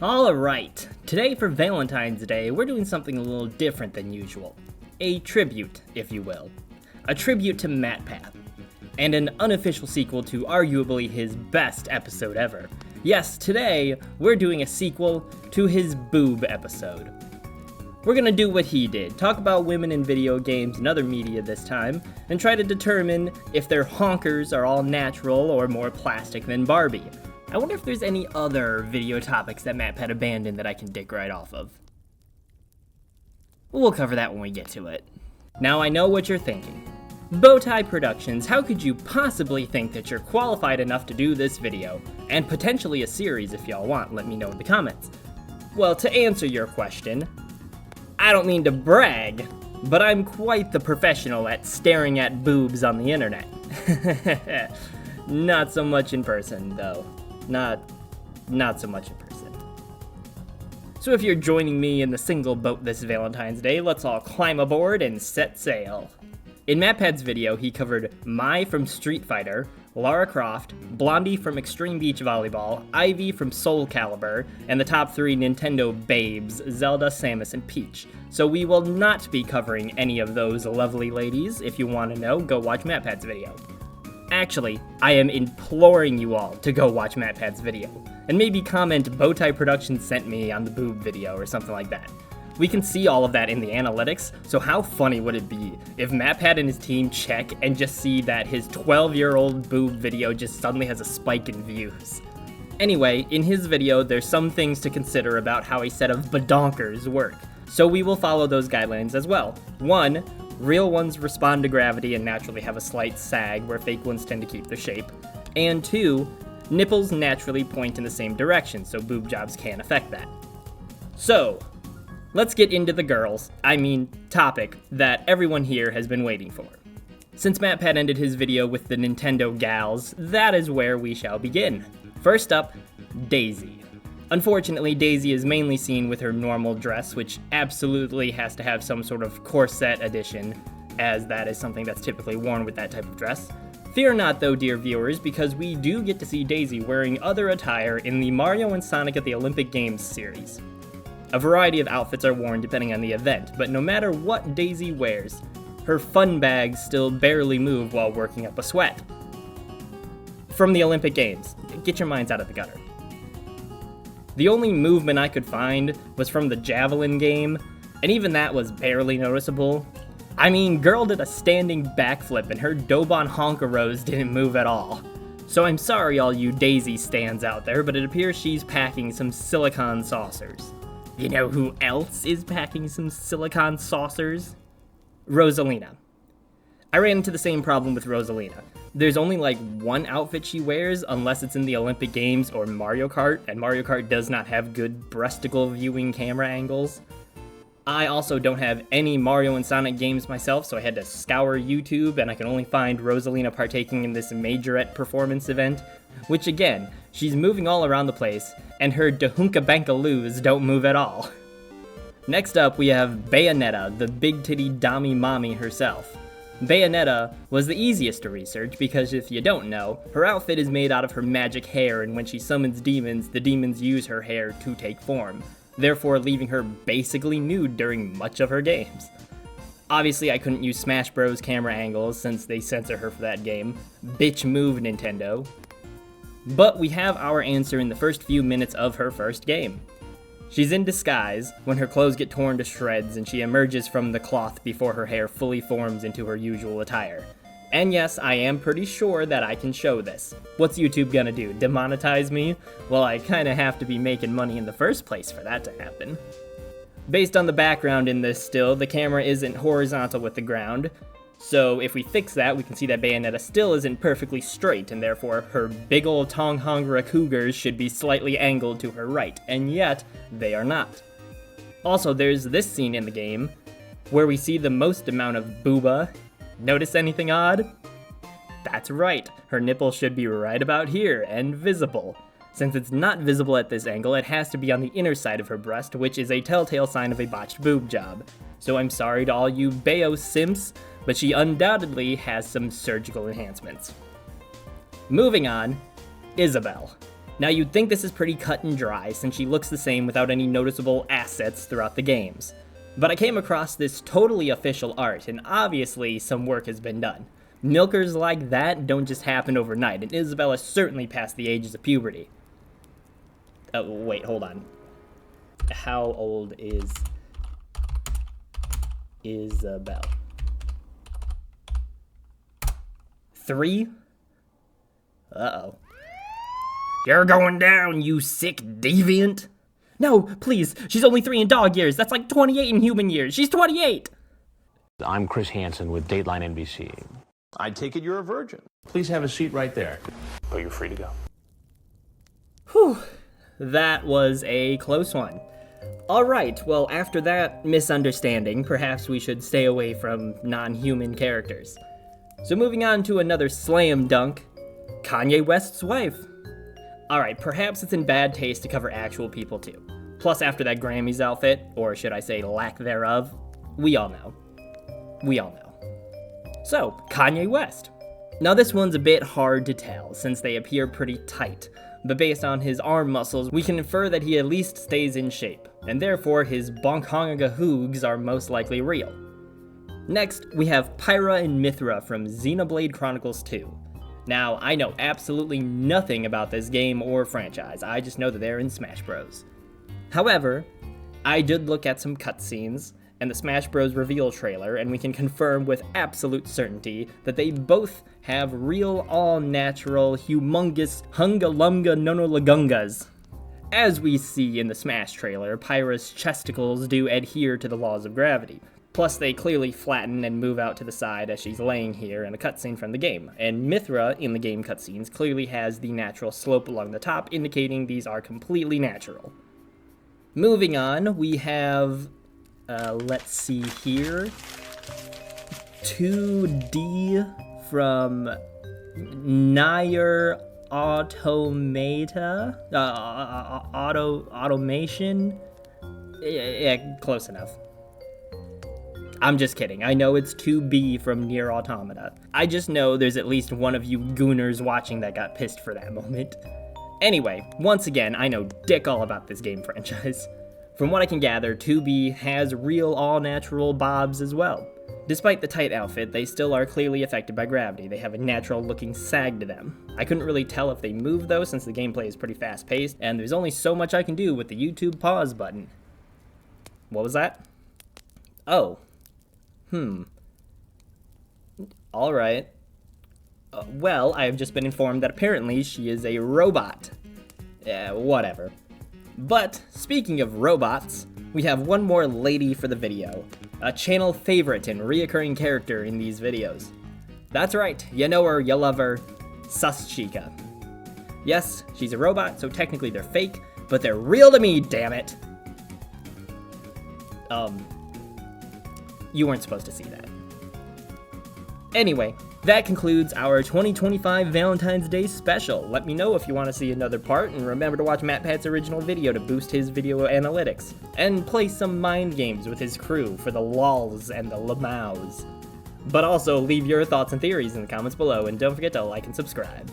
Alright, today for Valentine's Day, we're doing something a little different than usual. A tribute, if you will. A tribute to MatPat. And an unofficial sequel to arguably his best episode ever. Yes, today, we're doing a sequel to his boob episode. We're gonna do what he did, talk about women in video games and other media this time, and try to determine if their honkers are all natural or more plastic than Barbie. I wonder if there's any other video topics that MatPat abandoned that I can dig right off of. We'll cover that when we get to it. Now I know what you're thinking. Bowtie Productions, how could you possibly think that you're qualified enough to do this video? And potentially a series if y'all want, let me know in the comments. Well, to answer your question, I don't mean to brag, but I'm quite the professional at staring at boobs on the internet. Not so much in person, though. Not so much in person. So if you're joining me in the single boat this Valentine's Day, let's all climb aboard and set sail. In MatPat's video, he covered Mai from Street Fighter, Lara Croft, Blondie from Extreme Beach Volleyball, Ivy from Soul Calibur, and the top 3 Nintendo babes, Zelda, Samus, and Peach. So we will not be covering any of those lovely ladies. If you want to know, go watch MatPat's video. Actually, I am imploring you all to go watch MatPat's video, and maybe comment Bowtie Productions sent me on the boob video or something like that. We can see all of that in the analytics, so how funny would it be if MatPat and his team check and just see that his 12-year-old boob video just suddenly has a spike in views? Anyway, in his video, there's some things to consider about how a set of badonkers work, so we will follow those guidelines as well. 1. Real ones respond to gravity and naturally have a slight sag, where fake ones tend to keep their shape. And 2, nipples naturally point in the same direction, so boob jobs can affect that. So, let's get into the topic that everyone here has been waiting for. Since MatPat ended his video with the Nintendo gals, that is where we shall begin. First up, Daisy. Unfortunately, Daisy is mainly seen with her normal dress, which absolutely has to have some sort of corset addition, as that is something that's typically worn with that type of dress. Fear not though, dear viewers, because we do get to see Daisy wearing other attire in the Mario and Sonic at the Olympic Games series. A variety of outfits are worn depending on the event, but no matter what Daisy wears, her fun bags still barely move while working up a sweat. From the Olympic Games, get your minds out of the gutter. The only movement I could find was from the javelin game, and even that was barely noticeable. I mean, girl did a standing backflip and her Dobon Honkaros didn't move at all. So I'm sorry all you Daisy stans out there, but it appears she's packing some silicone saucers. You know who else is packing some silicone saucers? Rosalina. I ran into the same problem with Rosalina. There's only like one outfit she wears unless it's in the Olympic Games or Mario Kart, and Mario Kart does not have good breasticle viewing camera angles. I also don't have any Mario and Sonic games myself, so I had to scour YouTube, and I can only find Rosalina partaking in this majorette performance event, which again, she's moving all around the place, and her Dahunka Bankaloos don't move at all. Next up, we have Bayonetta, the big titty Dami mommy herself. Bayonetta was the easiest to research because if you don't know, her outfit is made out of her magic hair, and when she summons demons, the demons use her hair to take form, therefore leaving her basically nude during much of her games. Obviously I couldn't use Smash Bros camera angles since they censor her for that game. Bitch move, Nintendo. But we have our answer in the first few minutes of her first game. She's in disguise when her clothes get torn to shreds and she emerges from the cloth before her hair fully forms into her usual attire. And yes, I am pretty sure that I can show this. What's YouTube gonna do, demonetize me? Well, I kinda have to be making money in the first place for that to happen. Based on the background in this still, the camera isn't horizontal with the ground, so if we fix that, we can see that Bayonetta still isn't perfectly straight, and therefore her big ol' Tonghongra Cougars should be slightly angled to her right, and yet, they are not. Also, there's this scene in the game, where we see the most amount of booba. Notice anything odd? That's right, her nipple should be right about here, and visible. Since it's not visible at this angle, it has to be on the inner side of her breast, which is a telltale sign of a botched boob job. So I'm sorry to all you Bayo simps, but she undoubtedly has some surgical enhancements. Moving on, Isabelle. Now you'd think this is pretty cut and dry since she looks the same without any noticeable assets throughout the games. But I came across this totally official art, and obviously some work has been done. Milkers like that don't just happen overnight, and Isabelle is certainly past the ages of puberty. Oh, wait, hold on. How old is Isabelle? 3? Uh-oh. You're going down, you sick deviant! No, please, she's only 3 in dog years. That's like 28 in human years. She's 28! I'm Chris Hansen with Dateline NBC. I take it you're a virgin. Please have a seat right there. But you're free to go. Whew. That was a close one. Alright, well, after that misunderstanding, perhaps we should stay away from non-human characters. So moving on to another slam dunk, Kanye West's wife. Alright, perhaps it's in bad taste to cover actual people too. Plus, after that Grammys outfit, or should I say lack thereof, we all know. We all know. So, Kanye West. Now this one's a bit hard to tell, since they appear pretty tight, but based on his arm muscles, we can infer that he at least stays in shape, and therefore his bonkhongagahoogs are most likely real. Next, we have Pyra and Mythra from Xenoblade Chronicles 2. Now, I know absolutely nothing about this game or franchise, I just know that they're in Smash Bros. However, I did look at some cutscenes and the Smash Bros. Reveal trailer, and we can confirm with absolute certainty that they both have real, all-natural, humongous, hunga-lunga nono-lagungas. As we see in the Smash trailer, Pyra's chesticles do adhere to the laws of gravity. Plus, they clearly flatten and move out to the side as she's laying here in a cutscene from the game. And Mythra, in the game cutscenes, clearly has the natural slope along the top, indicating these are completely natural. Moving on, we have, let's see here, 2D from Nier Automata? Automation? Yeah, close enough. I'm just kidding. I know it's 2B from Nier Automata. I just know there's at least one of you gooners watching that got pissed for that moment. Anyway, once again, I know dick all about this game franchise. From what I can gather, 2B has real all-natural bobs as well. Despite the tight outfit, they still are clearly affected by gravity. They have a natural-looking sag to them. I couldn't really tell if they move though, since the gameplay is pretty fast-paced, and there's only so much I can do with the YouTube pause button. What was that? Oh. Alright. Well, I have just been informed that apparently she is a robot. Whatever. But, speaking of robots, we have one more lady for the video. A channel favorite and reoccurring character in these videos. That's right, you know her, you love her, Sus Chica. Yes, she's a robot, so technically they're fake, but they're real to me, damn it! You weren't supposed to see that. Anyway, that concludes our 2025 Valentine's Day special. Let me know if you want to see another part, and remember to watch MatPat's original video to boost his video analytics, and play some mind games with his crew for the lols and the lamaus. But also, leave your thoughts and theories in the comments below, and don't forget to like and subscribe.